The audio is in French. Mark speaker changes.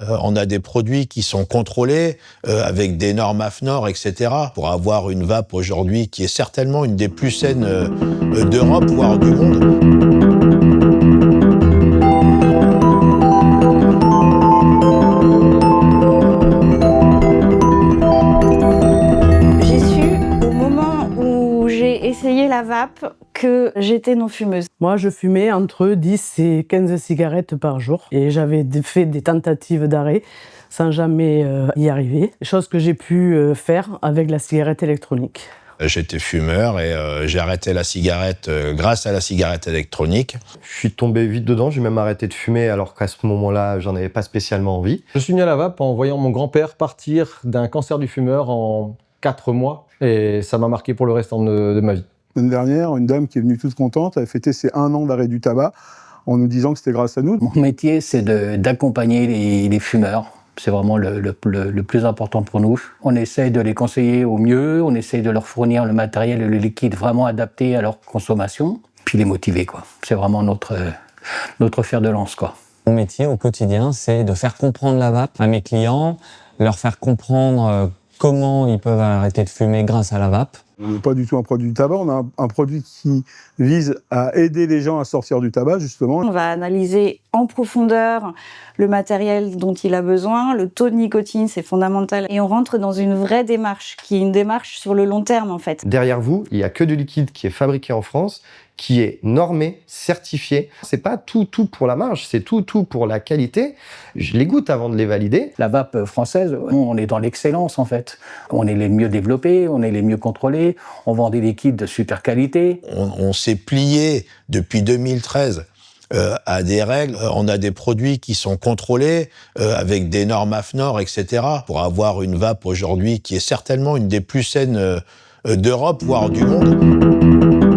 Speaker 1: On a des produits qui sont contrôlés avec des normes AFNOR, etc. pour avoir une vape aujourd'hui qui est certainement une des plus saines d'Europe, voire du monde.
Speaker 2: Essayé la vape que j'étais non-fumeuse.
Speaker 3: Moi, je fumais entre 10 et 15 cigarettes par jour et j'avais fait des tentatives d'arrêt sans jamais y arriver. Chose que j'ai pu faire avec la cigarette électronique.
Speaker 1: J'étais fumeur et j'ai arrêté la cigarette grâce à la cigarette électronique.
Speaker 4: Je suis tombé vite dedans, j'ai même arrêté de fumer alors qu'à ce moment-là, j'en avais pas spécialement envie.
Speaker 5: Je suis venu à la vape en voyant mon grand-père partir d'un cancer du fumeur en 4 mois et ça m'a marqué pour le restant de ma vie.
Speaker 6: L'année dernière, une dame qui est venue toute contente avait fêté ses 1 an d'arrêt du tabac en nous disant que c'était grâce à nous.
Speaker 7: Mon métier, c'est d'accompagner les fumeurs. C'est vraiment le plus important pour nous. On essaye de les conseiller au mieux, on essaye de leur fournir le matériel et le liquide vraiment adapté à leur consommation, puis les motiver, quoi. C'est vraiment notre fer de lance, quoi.
Speaker 8: Mon métier au quotidien, c'est de faire comprendre la vape à mes clients, leur faire comprendre comment ils peuvent arrêter de fumer grâce à la vape.
Speaker 6: On n'est pas du tout un produit du tabac, on a un produit qui vise à aider les gens à sortir du tabac, justement.
Speaker 2: On va analyser en profondeur le matériel dont il a besoin, le taux de nicotine, c'est fondamental. Et on rentre dans une vraie démarche, qui est une démarche sur le long terme, en fait.
Speaker 4: Derrière vous, il n'y a que du liquide qui est fabriqué en France, qui est normé, certifié. C'est pas tout pour la marge, c'est tout pour la qualité. Je les goûte avant de les valider.
Speaker 7: La vape française, on est dans l'excellence, en fait. On est les mieux développés, on est les mieux contrôlés, on vend des liquides de super qualité.
Speaker 1: On s'est plié depuis 2013 à des règles. On a des produits qui sont contrôlés avec des normes AFNOR, etc. pour avoir une vape aujourd'hui qui est certainement une des plus saines d'Europe, voire du monde.